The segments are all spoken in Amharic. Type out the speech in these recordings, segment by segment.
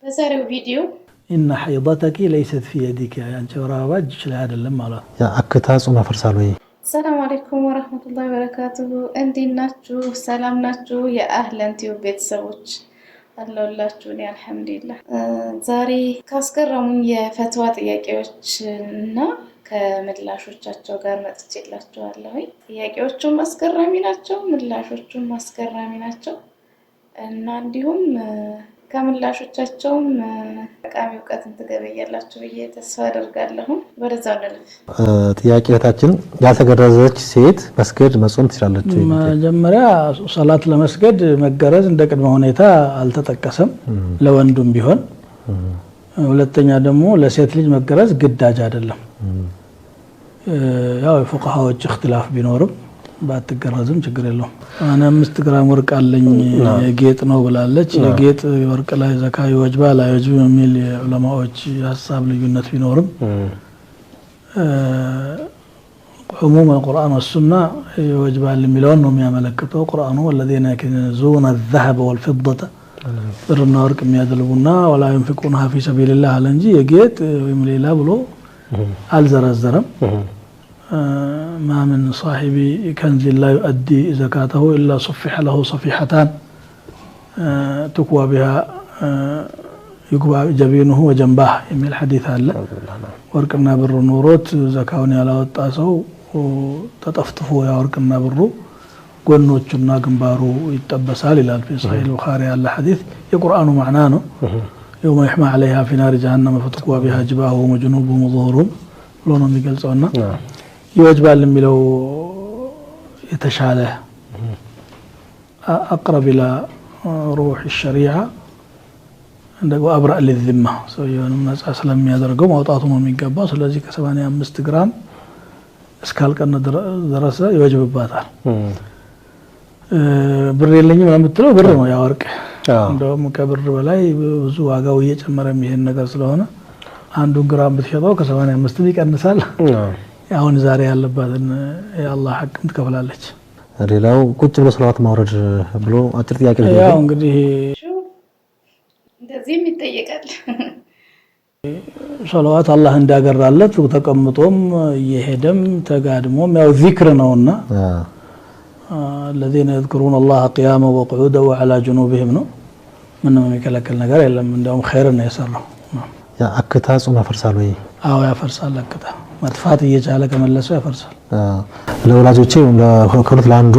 በዛሬው ቪዲዮ إن حيضتك ليست في يدك يعني ورابج لا هذا لما لا يا أكتاز وما فرسالوي. السلام عليكم ورحمة الله وبركاته. عندي ناتشو سلام ناتشو يا أهلا تيو بيت سوتش الله الله توني الحمد لله. زاري كاسكرمون يا فتوى ጥያቄዎችና ከምላሾቻቸው ጋር መጥቼላችኋለሁ። ጥያቄዎቹም አስገራሚ ናቸው፣ ምላሾቹም አስገራሚ ናቸው እና እንዲሁም ከምላሾቻቸውም ጠቃሚ ዕውቀትን ትገበያላችሁ ብዬ ተስፋ አደርጋለሁ። ወደዛው እንለፍ። ጥያቄታችን ያልተገረዘች ሴት መስገድ መጾም ትችላለች? መጀመሪያ ሶላት ለመስገድ መገረዝ እንደ ቅድመ ሁኔታ አልተጠቀሰም ለወንዱም ቢሆን። ሁለተኛ ደግሞ ለሴት ልጅ መገረዝ ግዳጅ አይደለም። ያው የፉቃሃዎች እክትላፍ ቢኖርም ባትገረዝም ችግር የለውም። انا 5 ግራም ወርቅ አለኝ የጌጥ ነው ብላለች። የጌጥ ወርቅ ላይ ዘካ ይወጅባል አይወጅብም የሚል ዑለማዎች ሐሳብ ልዩነት ቢኖርም عموم القرآن والسنة يوجبال የሚለውን ነው የሚያመለክተው። ቁርአኑ والذين يكنزون الذهب والفضة ብርና ወርቅ የሚያደልቡና ولا ينفقونها في سبيل الله አለ እንጂ የጌጥ ወይም ሌላ ብሎ አልዘረዘረም። ما من صاحب كنز لا يؤدي زكاته إلا صفح له صفيحتان تكوى بها يكوى جبينه وجنباه يمي الحديث هلا ورقنا بر نوروت زكاوني على وطاسو تطفطفوا يا ورقنا برو قنوچنا ግንባሩ ይጠበሳል ይላል في صحيح البخاري على حديث የቁርአኑ ማዕና ነው። يوم يحمى عليها في نار جهنم فتكوى بها جباههم وجنوبهم وظهورهم ብሎ ነው የሚገልጸውና يوجبال የሚለው የተሻለ اقرب الى روح الشريعه እንደው አብራ ለذمه ሰውየውን ነፃ ስለሚያደርገው ማውጣቱ ነው የሚገባው። ስለዚህ ከ85 ግራም እስካልቀነ ድረስ ይወጅብባታል። ብር የለኝም ለምትለው ብር ነው ያወርቅ። እንደውም ከብር በላይ ብዙ ዋጋው እየጨመረ የሚሄድ ነገር ስለሆነ 1 ግራም ብትሸጠው ከ85 ይቀንሳል። አሁን ዛሬ ያለባትን የአላህ ሐቅም ትከፍላለች። ሌላው ቁጭ ብሎ ሰላዋት ማውረድ ብሎ አጥር ጥያቄ ነው። ያው እንግዲህ እንደዚህም ይጠየቃል። ሰላዋት አላህ እንዳገራለት ተቀምጦም እየሄደም ተጋድሞም ያው ዚክር ነውና الذين يذكرون الله قياما وقعودا وعلى جنوبهم ነው። ምንም የሚከለከል ነገር የለም። እንደውም ኸይር ነው የሰራው። ያ አክታ ጾም ያፈርሳል ወይ? አዎ ያፈርሳል። አክታ መጥፋት እየቻለ ከመለሰው ያፈርሳል። ለወላጆቼ ከሁለት ለአንዱ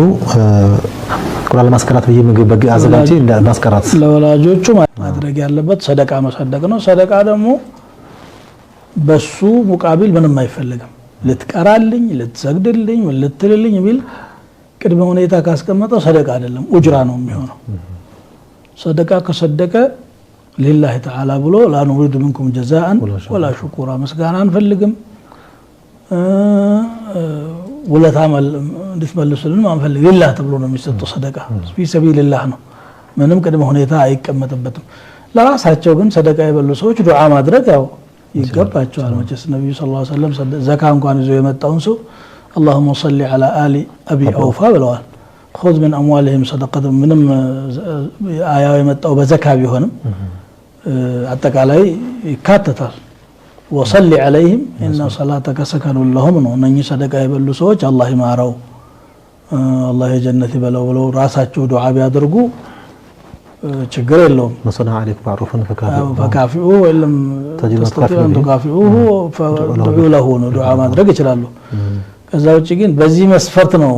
ቁርአን ለማስቀራት በየምግብ አዘጋጅ እንዳስቀራት ለወላጆቹ ማድረግ ያለበት ሰደቃ መሰደቅ ነው። ሰደቃ ደግሞ በሱ ሙቃቢል ምንም አይፈልግም። ልትቀራልኝ ልትሰግድልኝ ልትልልኝ ቢል ቅድመ ሁኔታ ካስቀመጠው ሰደቃ አይደለም ኡጅራ ነው የሚሆነው። ሰደቃ ከሰደቀ لله تعالى ብሎ لا نريد منكم جزاء ولا شكورا مسጋና አንፈልግም ወለታመል እንድትመልሱልን አንፈልግ لله ተብሎ ነው የሚሰጠው። ሰደቃ في سبيل الله ነው። ምንም ቅድመ ሁኔታ አይቀመጥበትም። ለራሳቸው ግን ሰደቃ የበሉ ሰዎች ዱዓ ማድረግ ያው ይገባቸዋል። መቼስ ነብዩ ሰለላሁ ዐለይሂ ወሰለም ዘካ እንኳን ይዞ የመጣውን ሰው اللهم صل على آل أبي أوفى ብለዋል። خذ من أموالهم صدقة ምንም አያው የመጣው በዘካ ቢሆንም አጠቃላይ ይካተታል። وصل عليهم إن صلاتك سكن لهم ነው። እነኚህ ሰደቃ የበሉ ሰዎች አላህ ይማረው አላህ የጀነት ይበለው ብለው ራሳቸው ዱዓ ቢያደርጉ ችግር የለውም። መሰና عليكم معروفا فكافئوه ወይም ተካፊኡሁ فدعوا له ነው ዱዓ ማድረግ ይችላሉ። ከዛ ውጪ ግን በዚህ መስፈርት ነው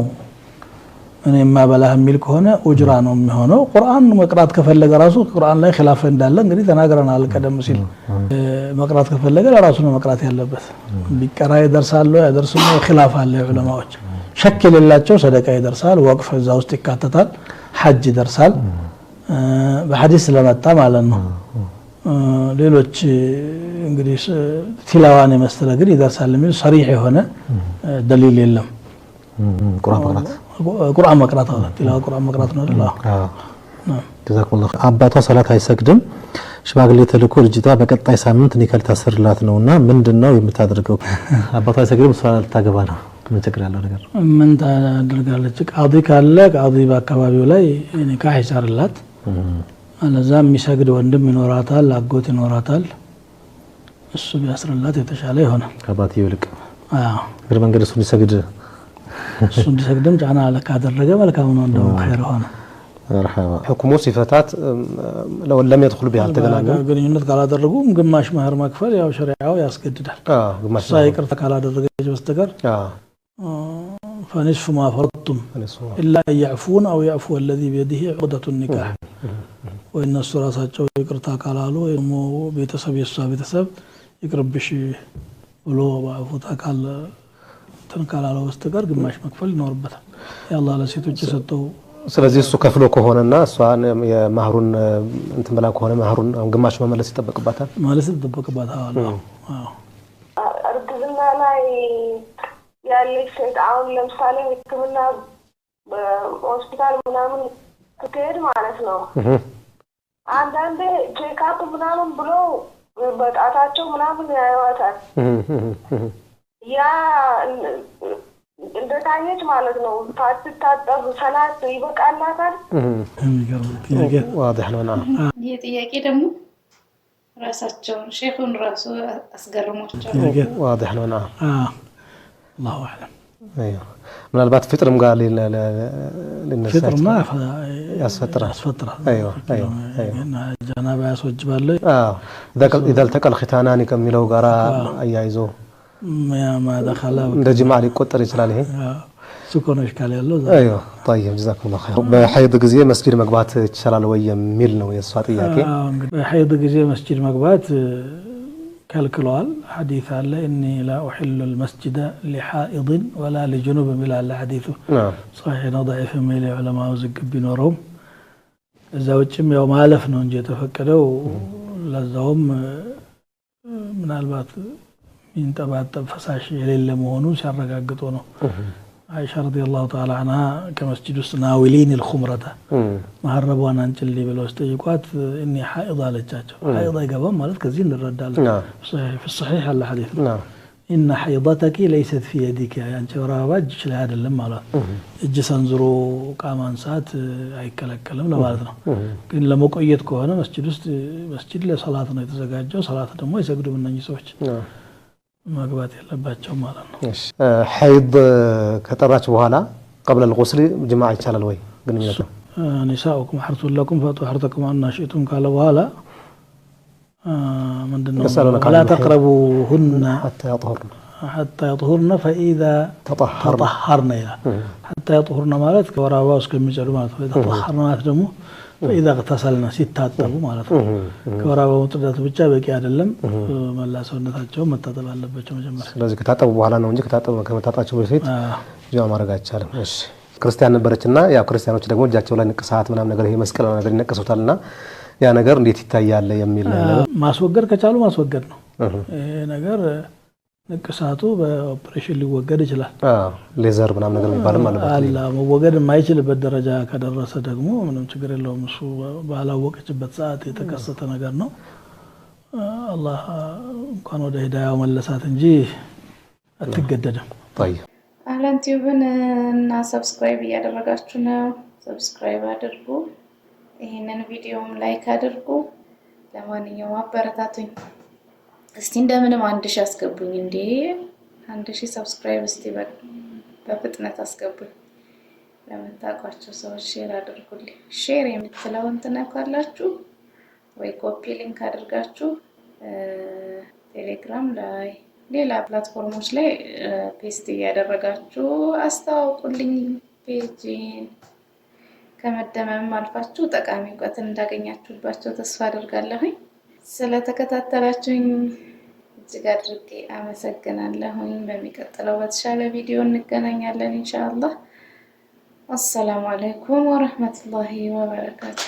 እኔ ማበላህ የሚል ከሆነ ኡጅራ ነው የሚሆነው። ቁርአን መቅራት ከፈለገ ራሱ ቁርአን ላይ ኺላፍ እንዳለ እንግዲህ ተናግረናል ቀደም ሲል። መቅራት ከፈለገ ለራሱ ነው መቅራት ያለበት። ቢቀራ ይደርሳል ወይ አይደርስም ነው ኺላፍ አለ ዑለማዎች። ሸክ የሌላቸው ሰደቃ ይደርሳል፣ ወቅፍ እዛ ውስጥ ይካተታል፣ ሐጅ ይደርሳል በሐዲስ ስለመጣ ማለት ነው። ሌሎች እንግዲህ ቲላዋን የመሰለ ግን ይደርሳል የሚል ሰሪህ የሆነ ደሊል የለም። ቁርአን መቅራት አለ ቲላዋ ቁርአን መቅራት ነው አይደል? ጀዛኩላህ። አባቷ ሰላት አይሰግድም። ሽማግሌ ተልኮ ልጅቷ በቀጣይ ሳምንት ኒካህ ታስርላት ነውና ምንድነው የምታደርገው? አባቷ አይሰግድም፣ ሰላት ታገባ ነው። ምን ችግር ያለው ነገር ምን ታደርጋለች? ቃዲ ካለ ቃዲ በአካባቢው ላይ ኒካህ ይሰራላት። አለዛ የሚሰግድ ወንድም ይኖራታል አጎት ይኖራታል እሱ ቢያስርላት የተሻለ ይሆናል ከአባትየው ይልቅ አዎ ግን መንገድ እሱ እንዲሰግድም ጫና ካደረገ መልካም ነው እንደው ኸይር ሆነ مرحبا حكمو صفات لو لم يدخل بها التغنانو ግንኙነት ካላደረጉም ግማሽ መህር መክፈል ያው ሸሪዓው ያስገድዳል ግማሽ ሳይቅር ካላደረገች በስተቀር فنصف ما فرضتم إلا أن يعفون أو يعفو الذي بيده عقدة النكاح وإن السراسات يقرتا قالالو يمو بيتسب يسوا بيتسب يقرب بشي ولو بعفو تاقال تنقالالو بستقر قماش مكفل ينوربتا يا الله لسيتوچ ሰጠው ስለዚህ እሱ ከፍሎ ከሆነና እሷን የማህሩን እንትን ብላ ከሆነ ማህሩን ግማሽ መመለስ ይተበቅባታል ማለት ይተበቅባታል አዎ እርግዝና ላይ ያለች ሴት አሁን ለምሳሌ ህክምና ሆስፒታል ምናምን ትሄድ ማለት ነው አንዳንዴ ቼክአፕ ምናምን ብሎ በጣታቸው ምናምን ያዩዋታል ያ እንደታየች ማለት ነው ታጥታጠብ ሰላት ይበቃላታል واضح ነው ነው ይሄ ጥያቄ ደግሞ ራሳቸው ሼኹን ራሱ አስገርሞቻቸው واضح ነው ነው الله اعلم ايوه ምናልባት ፍጥርም ጋር ለነሳች ፍጥርማ ያስፈጥራል ايوه ጀናባ ያስወጅባል اذا التقى الختانان ከሚለው ጋራ አያይዞ ما دخل እንደ ጅማዕ ሊቆጠር ይችላል ይሄ ሱኮነሽ ካለ ያለው ايوه طيب جزاكم الله خير በሐይድ ጊዜ መስጂድ መግባት ይችላል ወይ የሚል ነው የሷ ጥያቄ በሐይድ ጊዜ መስጂድ መግባት كالكلوال حديث አለ اني لا احل المسجد لحائض ولا لجنوب بلا حديثه نعم صحيح ضعيف من العلماء وزق بينورهم እዛውጭም ያው ማለፍ ነው እንጂ የተፈቀደው ለዛውም ምናልባት ينتبه فساش የሌለ መሆኑን ሲያረጋግጡ ነው عائشة رضي الله تعالى عنها كمسجد السناولين الخمرة محربوان አንጭልኝ ብለው ሲጠይቋት اني حائض አለቻቸው حائض አይገባም ማለት ከዚህ እንረዳለን في الصحيح على حديث ان حيضتك ليست في يدك አንቺ ወራባጅ ይችላል አይደለም ማለት እጅ ሰንዝሮ ቃማን ሰዓት አይከለከልም ለማለት ነው ግን ለመቆየት ከሆነ መስጂድ ለሰላት ነው የተዘጋጀው ሰላት ደግሞ ይሰግዱም እነኚህ ሰዎች ማግባት ያለባቸው ማለት ነው እሺ ሐይድ ከጠራች በኋላ قبل الغسل ጅማዕ ይቻላል ወይ ግንኙነት نساؤكم حرث لكم فاتوا حرثكم أن شئتم قال بኋላ ምንድነው لا تقربوهن حتى يطهرن فإذا تطهرن حتى يطهرن ማለት ከወራባው እስከሚጨርሱ ማለት ነው ተطهرن ማለት ደግሞ فإذا اغتسلنا ሲታጠቡ ማለት ነው ከወራባው ጥዳት ብቻ በቂ አይደለም መላሰውነታቸው መታጠብ አለባቸው መጀመሪያ ስለዚህ ከታጠቡ በኋላ ነው እንጂ ከመታጣቸው በፊት ጃማ ማድረግ አይቻልም እሺ ክርስቲያን ነበረችና ያው ክርስቲያኖች ደግሞ እጃቸው ላይ ንቅሳት ምናምን ነገር ይሄ መስቀል ነገር ይነቀሱታልና ያ ነገር እንዴት ይታያል የሚል ማስወገድ ከቻሉ ማስወገድ ነው ይሄ ነገር ንቅሳቱ በኦፕሬሽን ሊወገድ ይችላል ሌዘር ምናምን ነገር የሚባል ማለት ነው አላ መወገድ የማይችልበት ደረጃ ከደረሰ ደግሞ ምንም ችግር የለውም እሱ ባላወቀችበት ሰዓት የተከሰተ ነገር ነው አላህ እንኳን ወደ ሂዳያው መለሳት እንጂ አትገደድም طيب አህለን ቲዩብን እና ሰብስክራይብ እያደረጋችሁ ነው ሰብስክራይብ አድርጉ ይሄንን ቪዲዮም ላይክ አድርጉ ለማንኛውም አበረታቱኝ እስቲ እንደምንም 1000 አስገቡኝ እንዴ 1000 ሰብስክራይብ እስቲ በፍጥነት አስገቡኝ ለምታውቋቸው ሰዎች ሼር አድርጉልኝ ሼር የምትለውን ትነካላችሁ ወይ ኮፒ ሊንክ አድርጋችሁ ቴሌግራም ላይ ሌላ ፕላትፎርሞች ላይ ፔስት ያደረጋችሁ አስተዋውቁልኝ ፔጅን ከመደመም አልፋችሁ ጠቃሚ እውቀት እንዳገኛችሁባቸው ተስፋ አደርጋለሁ ስለተከታተላችሁኝ እጅግ አድርጌ አመሰግናለሁ በሚቀጥለው በተሻለ ቪዲዮ እንገናኛለን ኢንሻአላህ አሰላሙ አለይኩም ወራህመቱላሂ ወበረካቱ